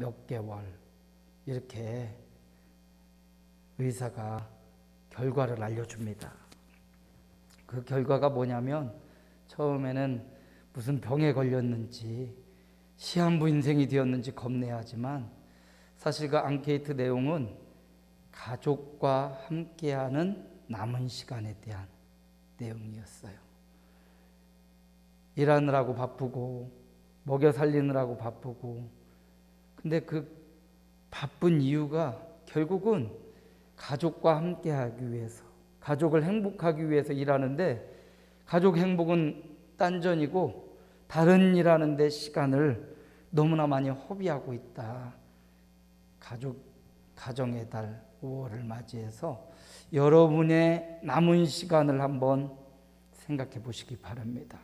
몇 개월 이렇게 의사가 결과를 알려줍니다. 그 결과가 뭐냐면 처음에는 무슨 병에 걸렸는지 시한부 인생이 되었는지 겁내하지만 사실 그 앙케이트 내용은 가족과 함께하는 남은 시간에 대한 내용이었어요. 일하느라고 바쁘고 먹여 살리느라고 바쁘고, 근데 그 바쁜 이유가 결국은 가족과 함께하기 위해서, 가족을 행복하기 위해서 일하는데 가족 행복은 딴전이고 다른 일하는 데 시간을 너무나 많이 허비하고 있다. 가정의 달 5월을 맞이해서 여러분의 남은 시간을 한번 생각해 보시기 바랍니다.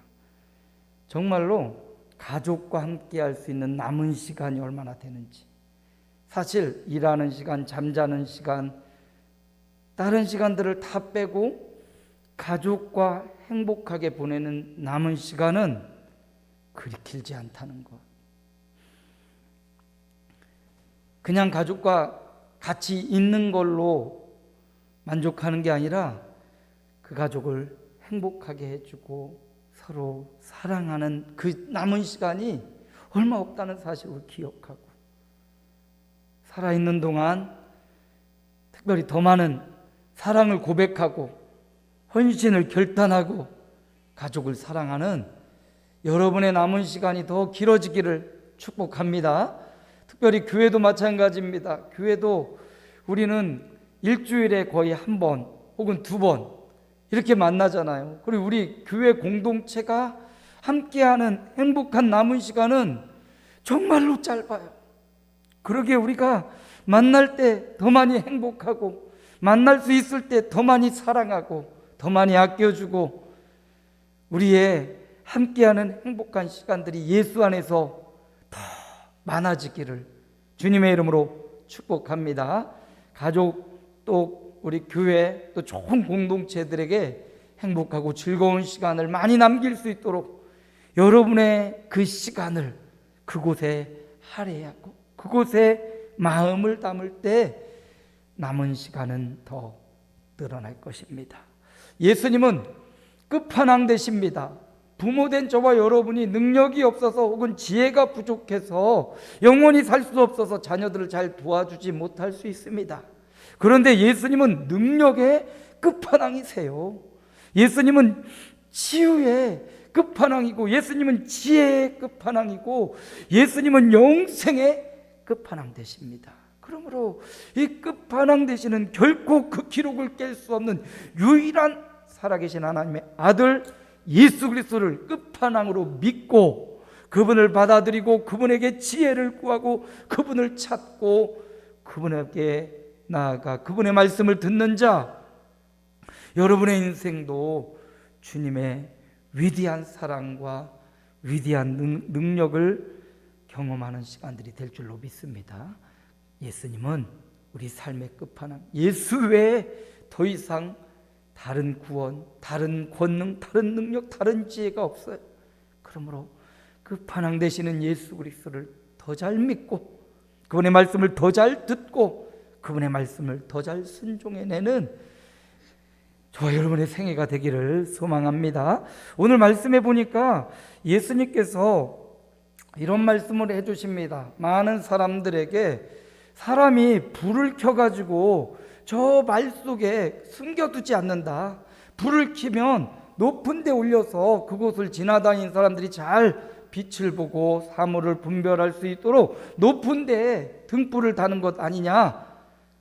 정말로 가족과 함께 할 수 있는 남은 시간이 얼마나 되는지, 사실 일하는 시간, 잠자는 시간, 다른 시간들을 다 빼고 가족과 행복하게 보내는 남은 시간은 그리 길지 않다는 것. 그냥 가족과 같이 있는 걸로 만족하는 게 아니라 그 가족을 행복하게 해주고 서로 사랑하는 그 남은 시간이 얼마 없다는 사실을 기억하고, 살아있는 동안 특별히 더 많은 사랑을 고백하고 헌신을 결단하고 가족을 사랑하는 여러분의 남은 시간이 더 길어지기를 축복합니다. 특별히 교회도 마찬가지입니다. 교회도 우리는 일주일에 거의 한 번 혹은 두 번 이렇게 만나잖아요. 그리고 우리 교회 공동체가 함께하는 행복한 남은 시간은 정말로 짧아요. 그러기에 우리가 만날 때 더 많이 행복하고, 만날 수 있을 때 더 많이 사랑하고 더 많이 아껴주고, 우리의 함께하는 행복한 시간들이 예수 안에서 더 많아지기를 주님의 이름으로 축복합니다. 가족, 또 우리 교회, 또 좋은 공동체들에게 행복하고 즐거운 시간을 많이 남길 수 있도록 여러분의 그 시간을 그곳에 할애하고 그곳에 마음을 담을 때 남은 시간은 더 늘어날 것입니다. 예수님은 끝판왕 되십니다. 부모된 저와 여러분이 능력이 없어서 혹은 지혜가 부족해서 영원히 살 수 없어서 자녀들을 잘 도와주지 못할 수 있습니다. 그런데 예수님은 능력의 끝판왕이세요. 예수님은 치유의 끝판왕이고, 예수님은 지혜의 끝판왕이고, 예수님은 영생의 끝판왕 되십니다. 그러므로 이 끝판왕 되시는, 결코 그 기록을 깰 수 없는 유일한 살아계신 하나님의 아들 예수 그리스도를 끝판왕으로 믿고 그분을 받아들이고 그분에게 지혜를 구하고 그분을 찾고 그분에게 나아가 그분의 말씀을 듣는 자, 여러분의 인생도 주님의 위대한 사랑과 위대한 능력을 경험하는 시간들이 될 줄로 믿습니다. 예수님은 우리 삶의 끝판왕, 예수 외에 더 이상 다른 구원, 다른 권능, 다른 능력, 다른 지혜가 없어요. 그러므로 끝판왕 되시는 예수 그리스도를 더 잘 믿고 그분의 말씀을 더 잘 듣고 그분의 말씀을 더 잘 순종해내는 저와 여러분의 생애가 되기를 소망합니다. 오늘 말씀해 보니까 예수님께서 이런 말씀을 해주십니다. 많은 사람들에게 사람이 불을 켜가지고 저 말 속에 숨겨두지 않는다. 불을 켜면 높은 데 올려서 그곳을 지나다니는 사람들이 잘 빛을 보고 사물을 분별할 수 있도록 높은 데에 등불을 다는 것 아니냐.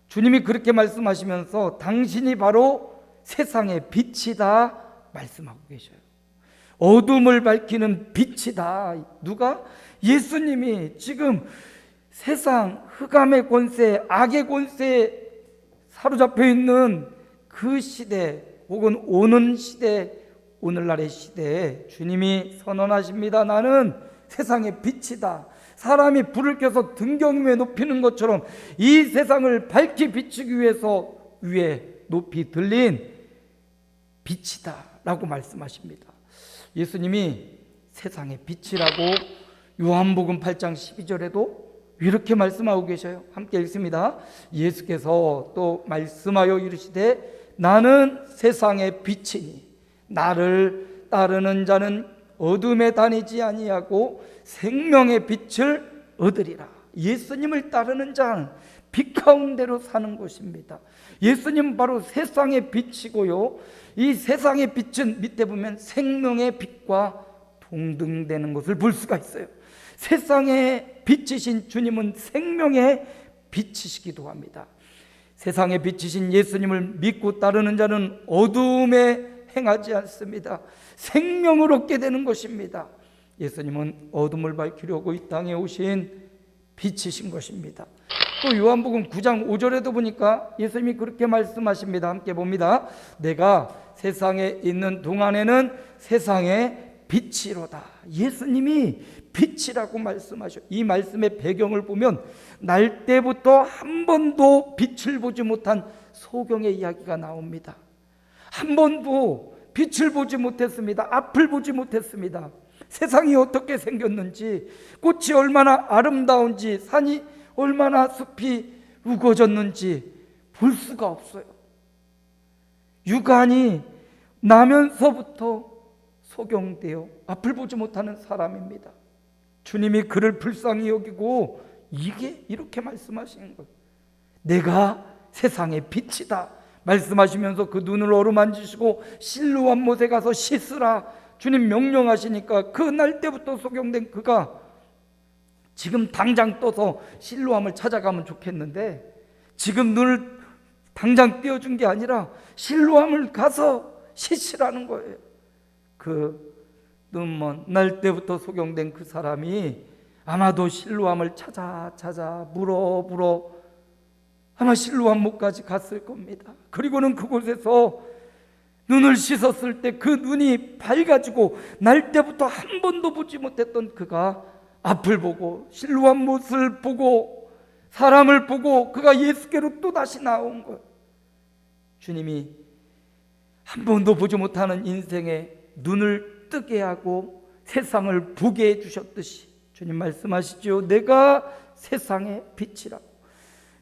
주님이 그렇게 말씀하시면서 당신이 바로 세상의 빛이다 말씀하고 계셔요. 어둠을 밝히는 빛이다. 누가? 예수님이 지금 세상 흑암의 권세, 악의 권세에 사로잡혀 있는 그 시대 혹은 오는 시대, 오늘날의 시대에 주님이 선언하십니다. 나는 세상의 빛이다. 사람이 불을 켜서 등경 위에 높이는 것처럼 이 세상을 밝히 비추기 위해서 위에 높이 들린 빛이다 라고 말씀하십니다. 예수님이 세상의 빛이라고 요한복음 8장 12절에도 이렇게 말씀하고 계셔요. 함께 읽습니다. 예수께서 또 말씀하여 이르시되 나는 세상의 빛이니 나를 따르는 자는 어둠에 다니지 아니하고 생명의 빛을 얻으리라. 예수님을 따르는 자는 빛 가운데로 사는 것입니다. 예수님 바로 세상의 빛이고요, 이 세상의 빛은 밑에 보면 생명의 빛과 동등되는 것을 볼 수가 있어요. 세상의 빛이신 주님은 생명의 빛이시기도 합니다. 세상의 빛이신 예수님을 믿고 따르는 자는 어두움에 행하지 않습니다. 생명을 얻게 되는 것입니다. 예수님은 어둠을 밝히려고 이 땅에 오신 빛이신 것입니다. 또 요한복음 9장 5절에도 보니까 예수님이 그렇게 말씀하십니다. 함께 봅니다. 내가 세상에 있는 동안에는 세상의 빛이로다. 예수님이 빛이라고 말씀하셔. 이 말씀의 배경을 보면 날 때부터 한 번도 빛을 보지 못한 소경의 이야기가 나옵니다. 한 번도 빛을 보지 못했습니다. 앞을 보지 못했습니다. 세상이 어떻게 생겼는지, 꽃이 얼마나 아름다운지, 산이 얼마나 숲이 우거졌는지 볼 수가 없어요. 유관이 나면서부터 소경되어 앞을 보지 못하는 사람입니다. 주님이 그를 불쌍히 여기고 이게 이렇게 말씀하시는 거예요. 내가 세상의 빛이다 말씀하시면서 그 눈을 어루만지시고 실로암 못에 가서 씻으라 주님 명령하시니까 그 날 때부터 소경된 그가 지금 당장 떠서 실로암을 찾아가면 좋겠는데, 지금 눈을 당장 띄워준 게 아니라 실로암을 가서 씻으라는 거예요. 그 눈먼 날 때부터 소경된 그 사람이 아마도 실로암을 찾아 물어 아마 실로암 목까지 갔을 겁니다. 그리고는 그곳에서 눈을 씻었을 때 그 눈이 밝아지고 날 때부터 한 번도 보지 못했던 그가 앞을 보고 실로암 못을 보고 사람을 보고 그가 예수께로 또다시 나온 거예요. 주님이 한 번도 보지 못하는 인생에 눈을 뜨게 하고 세상을 보게 해주셨듯이 주님 말씀하시죠. 내가 세상의 빛이라고.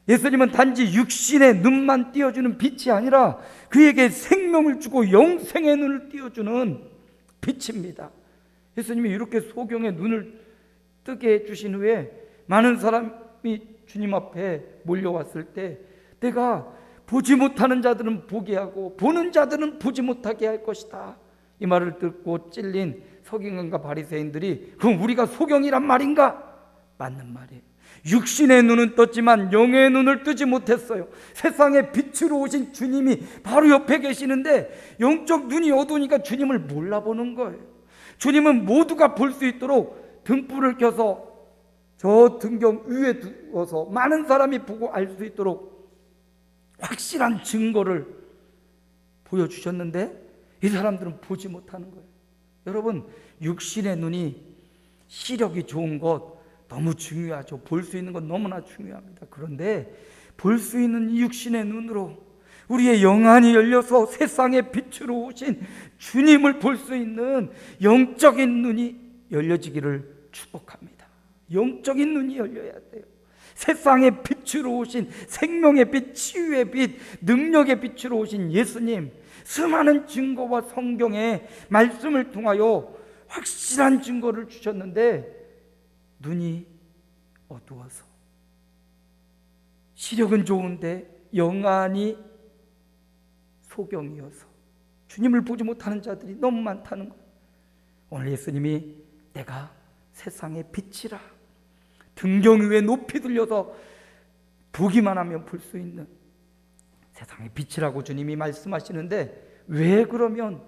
예수님은 단지 육신의 눈만 띄워주는 빛이 아니라 그에게 생명을 주고 영생의 눈을 띄워주는 빛입니다. 예수님이 이렇게 소경의 눈을 뜨게 해주신 후에 많은 사람이 주님 앞에 몰려왔을 때 내가 보지 못하는 자들은 보게 하고 보는 자들은 보지 못하게 할 것이다, 이 말을 듣고 찔린 서기관과 바리새인들이 그럼 우리가 소경이란 말인가? 맞는 말이에요. 육신의 눈은 떴지만 영의 눈을 뜨지 못했어요. 세상의 빛으로 오신 주님이 바로 옆에 계시는데 영적 눈이 어두우니까 주님을 몰라보는 거예요. 주님은 모두가 볼 수 있도록 등불을 켜서 저 등경 위에 두어서 많은 사람이 보고 알 수 있도록 확실한 증거를 보여주셨는데 이 사람들은 보지 못하는 거예요. 여러분, 육신의 눈이 시력이 좋은 것 너무 중요하죠. 볼 수 있는 건 너무나 중요합니다. 그런데 볼 수 있는 이 육신의 눈으로 우리의 영안이 열려서 세상의 빛으로 오신 주님을 볼 수 있는 영적인 눈이 열려지기를 축복합니다. 영적인 눈이 열려야 돼요. 세상의 빛으로 오신 생명의 빛, 치유의 빛, 능력의 빛으로 오신 예수님, 수많은 증거와 성경의 말씀을 통하여 확실한 증거를 주셨는데 눈이 어두워서 시력은 좋은데 영안이 소경이어서 주님을 보지 못하는 자들이 너무 많다는 거예요. 오늘 예수님이 내가 세상의 빛이라 등경 위에 높이 들려서 보기만 하면 볼 수 있는 세상의 빛이라고 주님이 말씀하시는데, 왜 그러면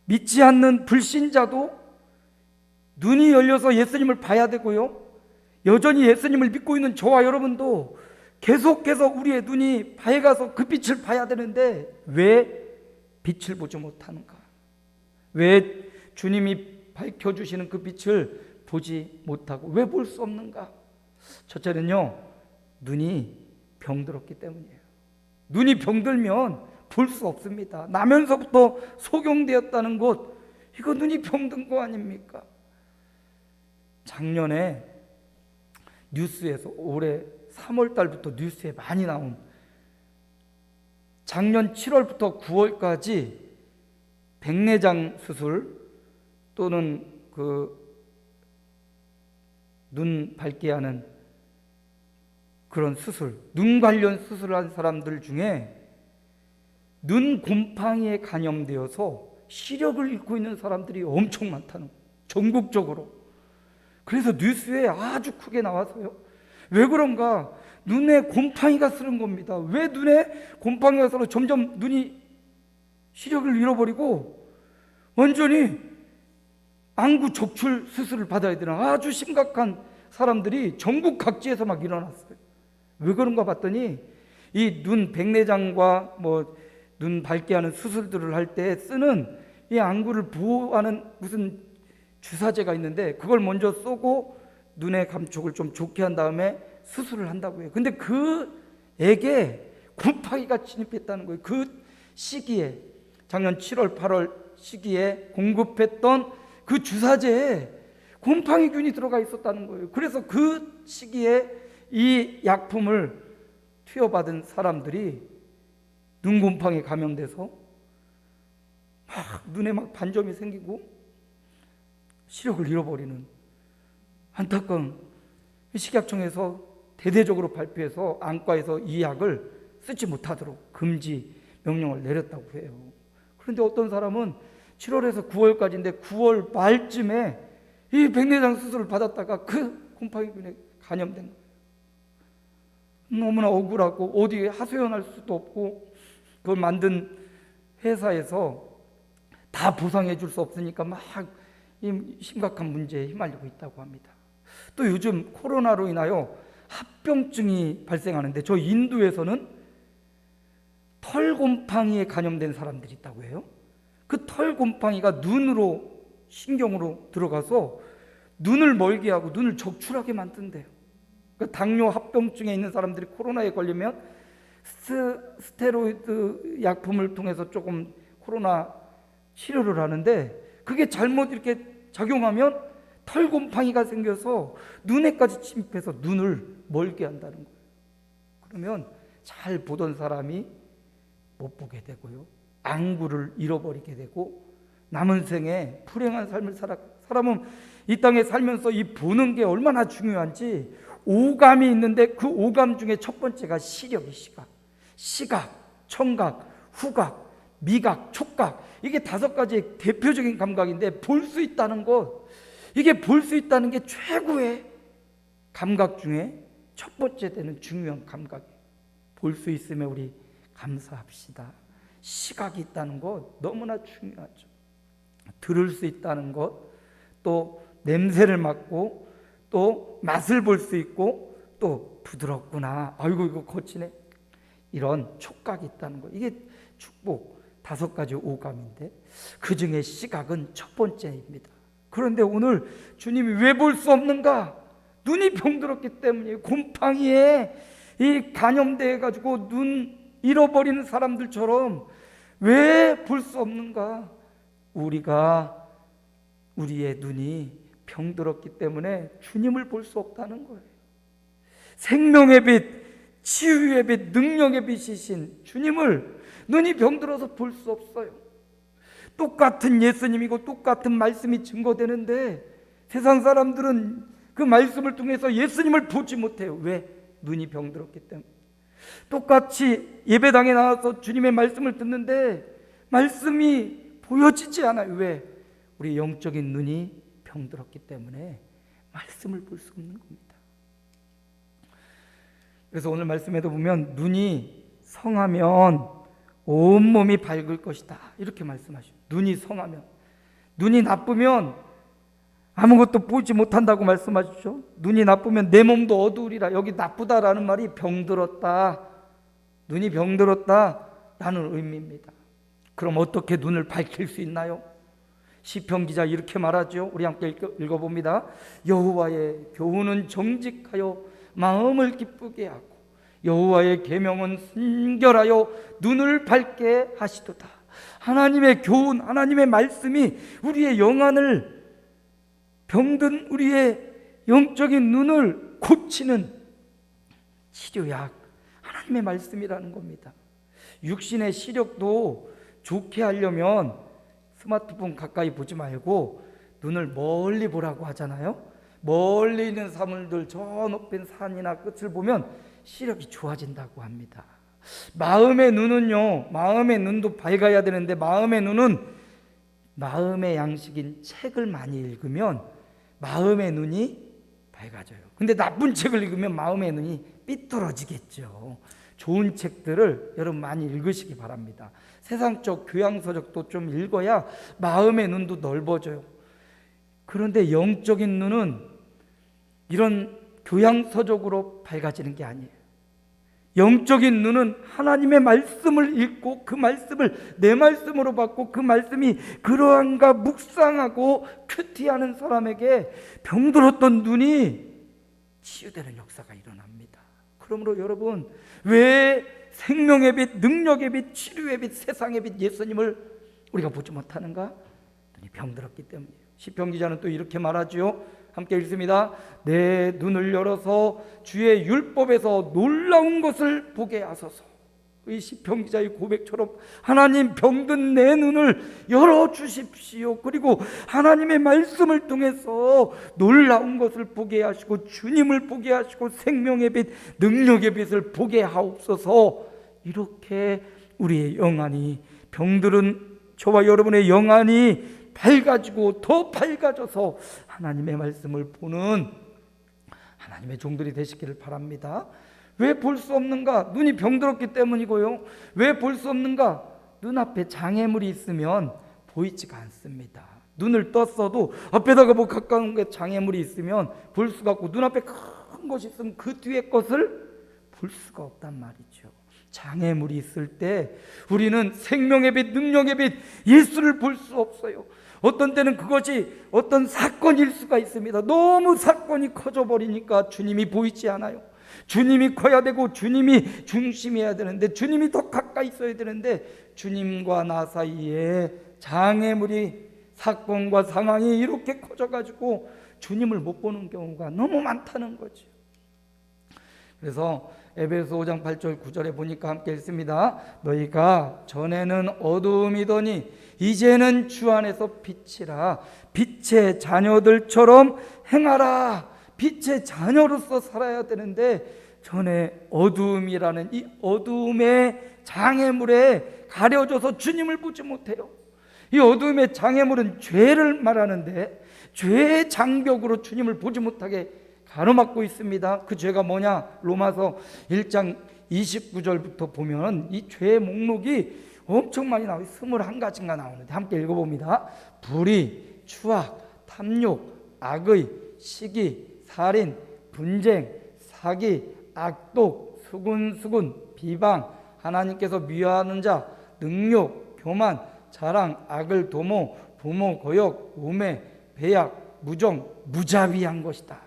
믿지 않는 불신자도 눈이 열려서 예수님을 봐야 되고요, 여전히 예수님을 믿고 있는 저와 여러분도 계속해서 우리의 눈이 밝아서 그 빛을 봐야 되는데 왜 빛을 보지 못하는가? 왜 주님이 밝혀주시는 그 빛을 보지 못하고 왜 볼 수 없는가? 첫째는요, 눈이 병들었기 때문이에요. 눈이 병들면 볼 수 없습니다. 나면서부터 소경되었다는 것, 이거 눈이 병든 거 아닙니까? 작년에 뉴스에서 올해 3월 달부터 뉴스에 많이 나온, 작년 7월부터 9월까지 백내장 수술 또는 눈 밝게 하는 그런 수술, 눈 관련 수술을 한 사람들 중에 눈 곰팡이에 감염되어서 시력을 잃고 있는 사람들이 엄청 많다는 거예요. 전국적으로. 그래서 뉴스에 아주 크게 나와서요. 왜 그런가? 눈에 곰팡이가 쓰는 겁니다. 왜 눈에 곰팡이가 쓰러 점점 눈이 시력을 잃어버리고 완전히 안구 적출 수술을 받아야 되는 아주 심각한 사람들이 전국 각지에서 막 일어났어요. 왜 그런가 봤더니 이 눈 백내장과 눈 밝게 하는 수술들을 할 때 쓰는 이 안구를 보호하는 무슨 주사제가 있는데 그걸 먼저 쏘고 눈의 감촉을 좀 좋게 한 다음에 수술을 한다고 해요. 근데 그에게 곰팡이가 침입했다는 거예요. 그 시기에 작년 7월 8월 시기에 공급했던 그 주사제에 곰팡이균이 들어가 있었다는 거예요. 그래서 그 시기에 이 약품을 투여받은 사람들이 눈곰팡이 감염돼서 막 눈에 막 반점이 생기고 시력을 잃어버리는 안타까운, 식약청에서 대대적으로 발표해서 안과에서 이 약을 쓰지 못하도록 금지 명령을 내렸다고 해요. 그런데 어떤 사람은 7월에서 9월까지인데 9월 말쯤에 이 백내장 수술을 받았다가 그 곰팡이균에 감염된 거예요. 너무나 억울하고 어디에 하소연할 수도 없고 그걸 만든 회사에서 다 보상해 줄 수 없으니까 막 심각한 문제에 휘말리고 있다고 합니다. 또 요즘 코로나로 인하여 합병증이 발생하는데 저 인도에서는 털곰팡이에 감염된 사람들이 있다고 해요. 그 털곰팡이가 눈으로 신경으로 들어가서 눈을 멀게 하고 눈을 적출하게 만든대요. 그러니까 당뇨 합병증에 있는 사람들이 코로나에 걸리면 스테로이드 약품을 통해서 조금 코로나 치료를 하는데 그게 잘못 이렇게 작용하면 털곰팡이가 생겨서 눈에까지 침입해서 눈을 멀게 한다는 거예요. 그러면 잘 보던 사람이 못 보게 되고요, 안구를 잃어버리게 되고 남은 생에 불행한 삶을 사람은 이 땅에 살면서 이 보는 게 얼마나 중요한지, 오감이 있는데 그 오감 중에 첫 번째가 시력이 시각, 청각, 후각, 미각, 촉각, 이게 5가지 대표적인 감각인데 볼 수 있다는 것, 이게 볼 수 있다는 게 최고의 감각 중에 첫 번째 되는 중요한 감각이에요. 볼 수 있으면 우리 감사합시다. 시각이 있다는 것 너무나 중요하죠. 들을 수 있다는 것, 또 냄새를 맡고 또 맛을 볼 수 있고 또 부드럽구나, 아이고 이거 거치네, 이런 촉각이 있다는 것, 이게 축복 5가지 오감인데 그 중에 시각은 첫 번째입니다. 그런데 오늘 주님이 왜 볼 수 없는가? 눈이 병들었기 때문이에요. 곰팡이에 이 감염돼 가지고 눈 잃어버리는 사람들처럼 왜 볼 수 없는가? 우리의 눈이 병들었기 때문에 주님을 볼 수 없다는 거예요. 생명의 빛, 치유의 빛, 능력의 빛이신 주님을 눈이 병들어서 볼 수 없어요. 똑같은 예수님이고 똑같은 말씀이 증거되는데 세상 사람들은 그 말씀을 통해서 예수님을 보지 못해요. 왜? 눈이 병들었기 때문에. 똑같이 예배당에 나와서 주님의 말씀을 듣는데 말씀이 보여지지 않아요. 왜? 우리 영적인 눈이 병들었기 때문에 말씀을 볼 수 없는 겁니다. 그래서 오늘 말씀에도 보면 눈이 성하면 온몸이 밝을 것이다, 이렇게 말씀하시죠. 눈이 성하면, 눈이 나쁘면 아무것도 보지 못한다고 말씀하시죠. 눈이 나쁘면 내 몸도 어두우리라. 여기 나쁘다라는 말이 병들었다, 눈이 병들었다 라는 의미입니다. 그럼 어떻게 눈을 밝힐 수 있나요? 시편 기자 이렇게 말하죠. 우리 함께 읽어봅니다. 여호와의 교훈은 정직하여 마음을 기쁘게 하고 여호와의 계명은 순결하여 눈을 밝게 하시도다. 하나님의 교훈, 하나님의 말씀이 우리의 영안을, 병든 우리의 영적인 눈을 고치는 치료약, 하나님의 말씀이라는 겁니다. 육신의 시력도 좋게 하려면 스마트폰 가까이 보지 말고 눈을 멀리 보라고 하잖아요. 멀리 있는 사물들, 저 높은 산이나 끝을 보면 시력이 좋아진다고 합니다. 마음의 눈은요, 마음의 눈도 밝아야 되는데, 마음의 눈은 마음의 양식인 책을 많이 읽으면 마음의 눈이 밝아져요. 근데 나쁜 책을 읽으면 마음의 눈이 삐뚤어지겠죠. 좋은 책들을 여러분 많이 읽으시기 바랍니다. 세상적 교양서적도 좀 읽어야 마음의 눈도 넓어져요. 그런데 영적인 눈은 이런 교양서적으로 밝아지는 게 아니에요. 영적인 눈은 하나님의 말씀을 읽고 그 말씀을 내 말씀으로 받고 그 말씀이 그러한가 묵상하고 큐티하는 사람에게 병들었던 눈이 치유되는 역사가 일어납니다. 그러므로 여러분, 왜 생명의 빛, 능력의 빛, 치료의 빛, 세상의 빛 예수님을 우리가 보지 못하는가? 눈이 병들었기 때문이에요. 시편 기자는 또 이렇게 말하지요. 함께 읽습니다. 내 눈을 열어서 주의 율법에서 놀라운 것을 보게 하소서. 이 시편 기자의 고백처럼 하나님, 병든 내 눈을 열어주십시오. 그리고 하나님의 말씀을 통해서 놀라운 것을 보게 하시고 주님을 보게 하시고 생명의 빛, 능력의 빛을 보게 하옵소서. 이렇게 우리의 영안이, 병들은 저와 여러분의 영안이 밝아지고 더 밝아져서 하나님의 말씀을 보는 하나님의 종들이 되시기를 바랍니다. 왜 볼 수 없는가? 눈이 병들었기 때문이고요. 왜 볼 수 없는가? 눈앞에 장애물이 있으면 보이지가 않습니다. 눈을 떴어도 앞에다가 뭐 가까운 게 장애물이 있으면 볼 수가 없고, 눈앞에 큰 것이 있으면 그 뒤에 것을 볼 수가 없단 말이죠. 장애물이 있을 때 우리는 생명의 빛, 능력의 빛 예수를 볼 수 없어요. 어떤 때는 그것이 어떤 사건일 수가 있습니다. 너무 사건이 커져 버리니까 주님이 보이지 않아요. 주님이 커야 되고 주님이 중심이어야 되는데, 주님이 더 가까이 있어야 되는데, 주님과 나 사이에 장애물이, 사건과 상황이 이렇게 커져가지고 주님을 못 보는 경우가 너무 많다는 거죠. 그래서 에베소 5장 8절 9절에 보니까 함께 읽습니다. 너희가 전에는 어두움이더니 이제는 주 안에서 빛이라. 빛의 자녀들처럼 행하라. 빛의 자녀로서 살아야 되는데, 전에 어두움이라는 이 어두움의 장애물에 가려져서 주님을 보지 못해요. 이 어두움의 장애물은 죄를 말하는데, 죄의 장벽으로 주님을 보지 못하게 가로막고 있습니다. 그 죄가 뭐냐? 로마서 1장 29절부터 보면 이 죄의 목록이 엄청 많이 나와요. 21가지가 나오는데 함께 읽어봅니다. 불의, 추악, 탐욕, 악의, 시기, 살인, 분쟁, 사기, 악독, 수군수군, 비방, 하나님께서 미워하는 자, 능욕, 교만, 자랑, 악을 도모, 부모, 거역, 우매, 배약, 무정, 무자비한 것이다.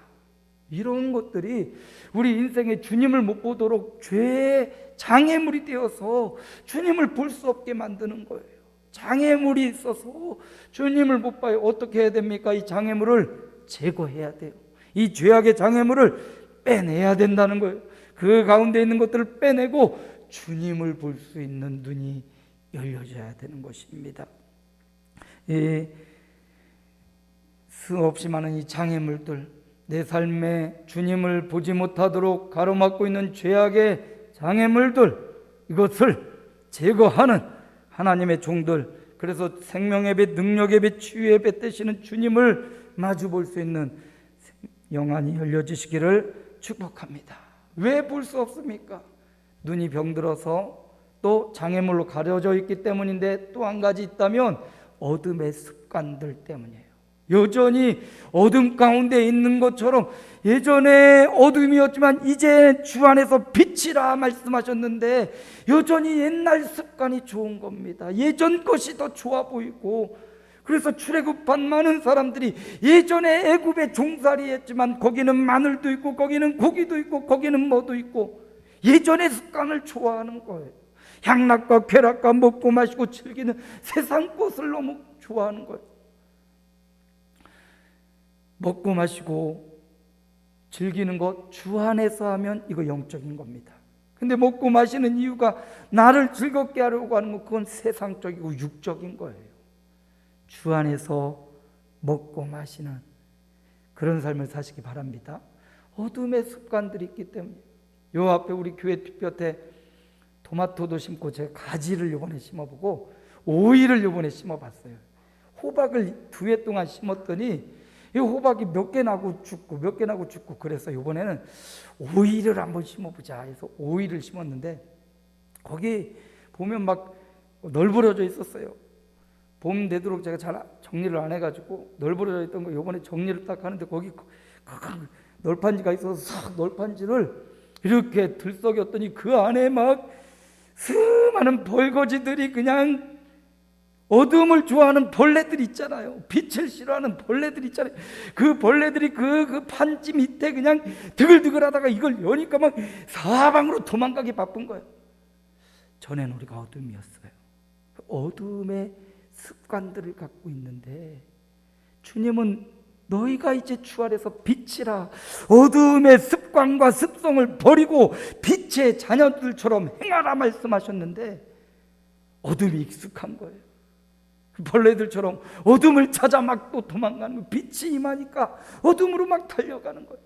이런 것들이 우리 인생에 주님을 못 보도록 죄의 장애물이 되어서 주님을 볼 수 없게 만드는 거예요. 장애물이 있어서 주님을 못 봐요. 어떻게 해야 됩니까? 이 장애물을 제거해야 돼요. 이 죄악의 장애물을 빼내야 된다는 거예요. 그 가운데 있는 것들을 빼내고 주님을 볼 수 있는 눈이 열려져야 되는 것입니다. 수없이 많은 이 장애물들, 내 삶에 주님을 보지 못하도록 가로막고 있는 죄악의 장애물들, 이것을 제거하는 하나님의 종들, 그래서 생명의 빛, 능력의 빛, 치유의 빛 되시는 주님을 마주 볼 수 있는 영안이 열려지시기를 축복합니다. 왜 볼 수 없습니까? 눈이 병들어서 또 장애물로 가려져 있기 때문인데, 또 한 가지 있다면 어둠의 습관들 때문이에요. 여전히 어둠 가운데 있는 것처럼, 예전에 어둠이었지만 이제 주 안에서 빛이라 말씀하셨는데 여전히 옛날 습관이 좋은 겁니다. 예전 것이 더 좋아 보이고, 그래서 출애굽한 많은 사람들이 예전에 애굽에 종살이 했지만 거기는 마늘도 있고 거기는 고기도 있고 거기는 뭐도 있고 예전의 습관을 좋아하는 거예요. 향락과 쾌락과 먹고 마시고 즐기는 세상 것을 너무 좋아하는 거예요. 먹고 마시고 즐기는 것 주 안에서 하면 이거 영적인 겁니다. 근데 먹고 마시는 이유가 나를 즐겁게 하려고 하는 거, 그건 세상적이고 육적인 거예요. 주 안에서 먹고 마시는 그런 삶을 사시기 바랍니다. 어둠의 습관들이 있기 때문에. 요 앞에 우리 교회 뒷볕에 토마토도 심고 제가 가지를 요번에 심어보고 오이를 요번에 심어봤어요. 호박을 2해 동안 심었더니 이 호박이 몇 개 나고 죽고 몇 개 나고 죽고, 그래서 요번에는 오이를 한번 심어보자 해서 오이를 심었는데 거기 보면 막 널브러져 있었어요. 봄 되도록 제가 잘 정리를 안 해가지고 널브러져 있던 거 요번에 정리를 딱 하는데 거기 큰 널판지가 있어서 싹 널판지를 이렇게 들썩였더니 그 안에 막 수많은 벌거지들이, 그냥 어둠을 좋아하는 벌레들 있잖아요. 빛을 싫어하는 벌레들 있잖아요. 그 벌레들이 그 판지 밑에 그냥 드글드글 하다가 이걸 여니까 막 사방으로 도망가기 바쁜 거예요. 전에는 우리가 어둠이었어요. 어둠의 습관들을 갖고 있는데 주님은 너희가 이제 주 안에서 빛이라, 어둠의 습관과 습성을 버리고 빛의 자녀들처럼 행하라 말씀하셨는데 어둠이 익숙한 거예요. 벌레들처럼 어둠을 찾아 막 또 도망가는 거예요. 빛이 임하니까 어둠으로 막 달려가는 거예요.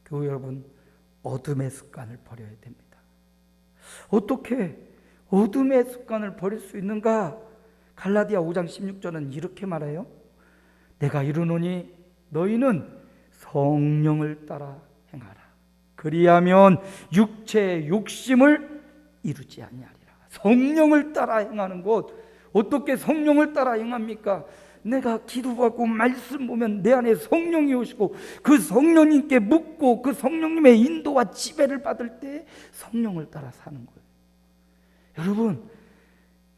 교회 여러분, 어둠의 습관을 버려야 됩니다. 어떻게 어둠의 습관을 버릴 수 있는가? 갈라디아 5장 16절은 이렇게 말해요. 내가 이르노니 너희는 성령을 따라 행하라. 그리하면 육체의 욕심을 이루지 아니하리라. 성령을 따라 행하는 것, 어떻게 성령을 따라 행합니까? 내가 기도하고 말씀 보면 내 안에 성령이 오시고 그 성령님께 묻고 그 성령님의 인도와 지배를 받을 때 성령을 따라 사는 거예요.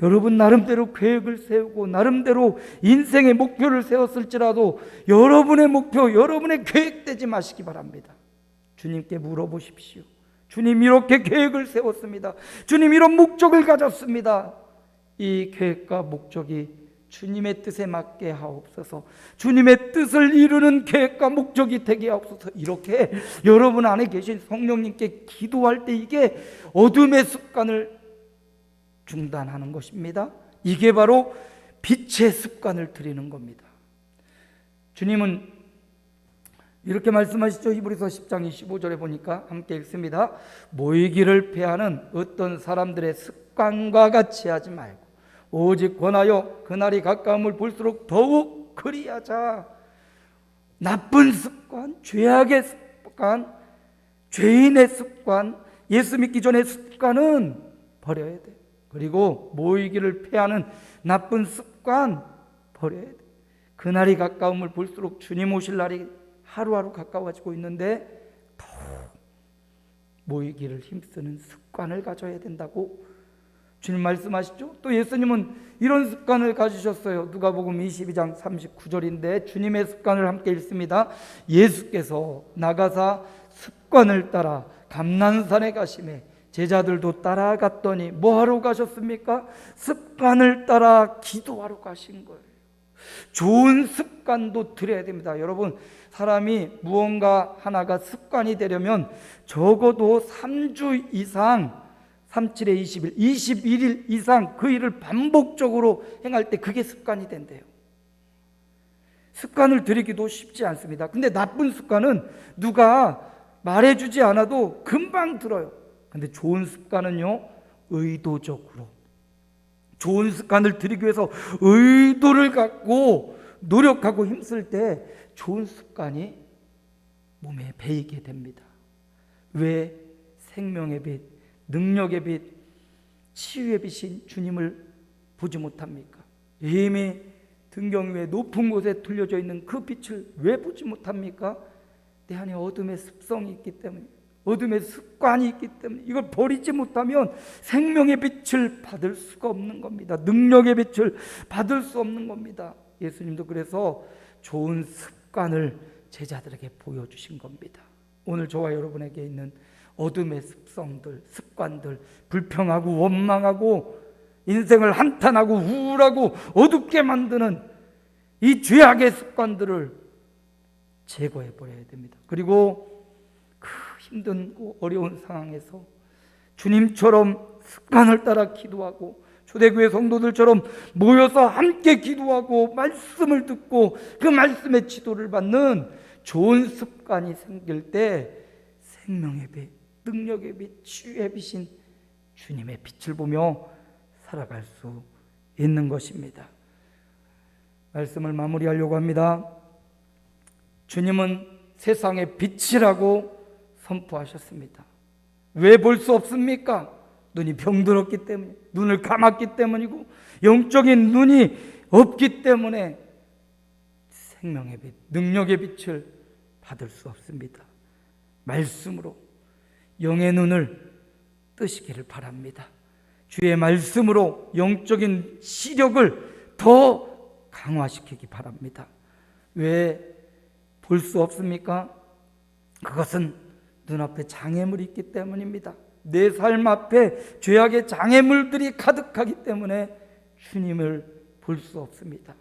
여러분 나름대로 계획을 세우고 나름대로 인생의 목표를 세웠을지라도 여러분의 목표, 여러분의 계획되지 마시기 바랍니다. 주님께 물어보십시오. 주님 이렇게 계획을 세웠습니다. 주님 이런 목적을 가졌습니다. 이 계획과 목적이 주님의 뜻에 맞게 하옵소서. 주님의 뜻을 이루는 계획과 목적이 되게 하옵소서. 이렇게 여러분 안에 계신 성령님께 기도할 때 이게 어둠의 습관을 중단하는 것입니다. 이게 바로 빛의 습관을 들이는 겁니다. 주님은 이렇게 말씀하시죠. 히브리서 10장 25절에 보니까 함께 읽습니다. 모이기를 패하는 어떤 사람들의 습관과 같이 하지 말고 오직 권하여 그날이 가까움을 볼수록 더욱 그리하자. 나쁜 습관, 죄악의 습관, 죄인의 습관, 예수 믿기 전의 습관은 버려야 돼. 그리고 모이기를 패하는 나쁜 습관 버려야 돼. 그날이 가까움을 볼수록 주님 오실 날이 하루하루 가까워지고 있는데 더욱 모이기를 힘쓰는 습관을 가져야 된다고 주님 말씀하시죠. 또 예수님은 이런 습관을 가지셨어요. 누가복음 22장 39절인데 주님의 습관을 함께 읽습니다. 예수께서 나가사 습관을 따라 감난산에 가시매 제자들도 따라갔더니 뭐하러 가셨습니까? 습관을 따라 기도하러 가신 거예요. 좋은 습관도 들여야 됩니다. 여러분, 사람이 무언가 하나가 습관이 되려면 적어도 3주 이상, 37에 20일, 21일 이상 그 일을 반복적으로 행할 때 그게 습관이 된대요. 습관을 들이기도 쉽지 않습니다. 근데 나쁜 습관은 누가 말해주지 않아도 금방 들어요. 근데 좋은 습관은요, 의도적으로 좋은 습관을 들이기 위해서 의도를 갖고 노력하고 힘쓸 때 좋은 습관이 몸에 배이게 됩니다. 왜? 생명의 빛, 능력의 빛, 치유의 빛인 주님을 보지 못합니까? 이미 등경 위에 높은 곳에 둘려져 있는 그 빛을 왜 보지 못합니까? 내 안에 어둠의 습성이 있기 때문에, 어둠의 습관이 있기 때문에 이걸 버리지 못하면 생명의 빛을 받을 수가 없는 겁니다. 능력의 빛을 받을 수 없는 겁니다. 예수님도 그래서 좋은 습관을 제자들에게 보여주신 겁니다. 오늘 저와 여러분에게 있는 어둠의 습성들, 습관들, 불평하고 원망하고 인생을 한탄하고 우울하고 어둡게 만드는 이 죄악의 습관들을 제거해 버려야 됩니다. 그리고 그 힘든 어려운 상황에서 주님처럼 습관을 따라 기도하고 초대교회 성도들처럼 모여서 함께 기도하고 말씀을 듣고 그 말씀의 지도를 받는 좋은 습관이 생길 때 생명의 빛, 능력의 빛, 치유의 빛인 주님의 빛을 보며 살아갈 수 있는 것입니다. 말씀을 마무리하려고 합니다. 주님은 세상의 빛이라고 선포하셨습니다. 왜 볼 수 없습니까? 눈이 병들었기 때문에, 눈을 감았기 때문이고 영적인 눈이 없기 때문에 생명의 빛, 능력의 빛을 받을 수 없습니다. 말씀으로 영의 눈을 뜨시기를 바랍니다. 주의 말씀으로 영적인 시력을 더 강화시키기 바랍니다. 왜 볼 수 없습니까? 그것은 눈앞에 장애물이 있기 때문입니다. 내 삶 앞에 죄악의 장애물들이 가득하기 때문에 주님을 볼 수 없습니다.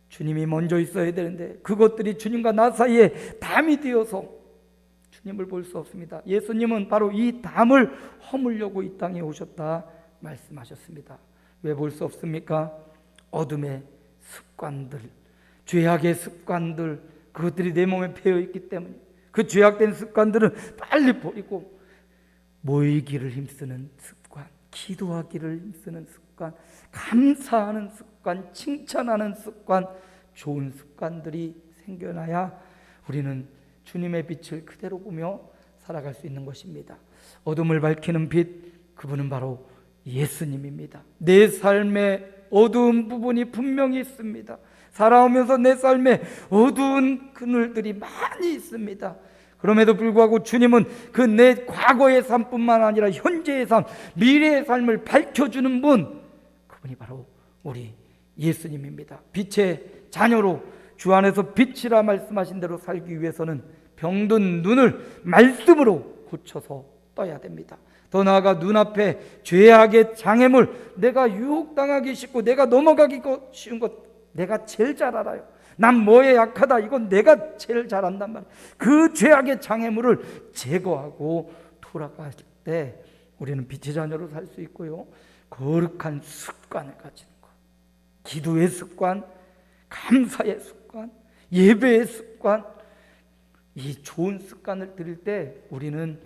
주님이 먼저 있어야 되는데 그것들이 주님과 나 사이에 담이 되어서 주님을 볼 수 없습니다. 예수님은 바로 이 담을 허물려고 이 땅에 오셨다 말씀하셨습니다. 왜 볼 수 없습니까? 어둠의 습관들, 죄악의 습관들, 그것들이 내 몸에 배어 있기 때문에 그 죄악된 습관들은 빨리 버리고 모이기를 힘쓰는 습관, 기도하기를 힘쓰는 습관, 감사하는 습관, 칭찬하는 습관, 좋은 습관들이 생겨나야 우리는 주님의 빛을 그대로 보며 살아갈 수 있는 것입니다. 어둠을 밝히는 빛, 그분은 바로 예수님입니다. 내 삶에 어두운 부분이 분명히 있습니다. 살아오면서 내 삶에 어두운 그늘들이 많이 있습니다. 그럼에도 불구하고 주님은 그 내 과거의 삶뿐만 아니라 현재의 삶, 미래의 삶을 밝혀주는 분, 그분이 바로 우리 예수님입니다. 빛의 자녀로 주 안에서 빛이라 말씀하신 대로 살기 위해서는 병든 눈을 말씀으로 고쳐서 떠야 됩니다. 더 나아가 눈앞에 죄악의 장애물, 내가 유혹당하기 쉽고 내가 넘어가기 쉬운 것 내가 제일 잘 알아요. 난 뭐에 약하다, 이건 내가 제일 잘 안단 말이에요. 그 죄악의 장애물을 제거하고 돌아갈 때 우리는 빛의 자녀로 살 수 있고요, 거룩한 습관을 가지는 것, 기도의 습관, 감사의 습관, 예배의 습관, 이 좋은 습관을 들일 때 우리는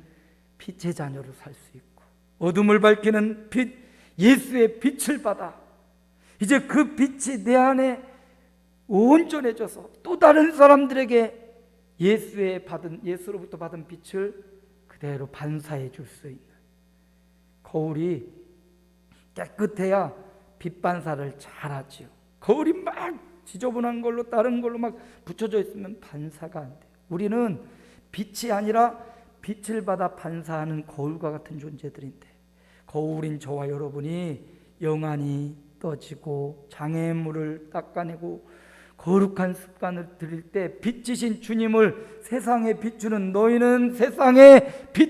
빛의 자녀로 살 수 있고, 어둠을 밝히는 빛, 예수의 빛을 받아 이제 그 빛이 내 안에 온전해져서 또 다른 사람들에게 예수로부터 받은 빛을 그대로 반사해 줄 수 있는, 거울이 깨끗해야 빛 반사를 잘하지요. 거울이 막 지저분한 걸로 다른 걸로 막 붙여져 있으면 반사가 안 돼요. 우리는 빛이 아니라 빛을 받아 반사하는 거울과 같은 존재들인데, 거울인 저와 여러분이 영안이 떠지고 장애물을 닦아내고 거룩한 습관을 들일 때 빛이신 주님을 세상에 비추는 너희는 세상의 빛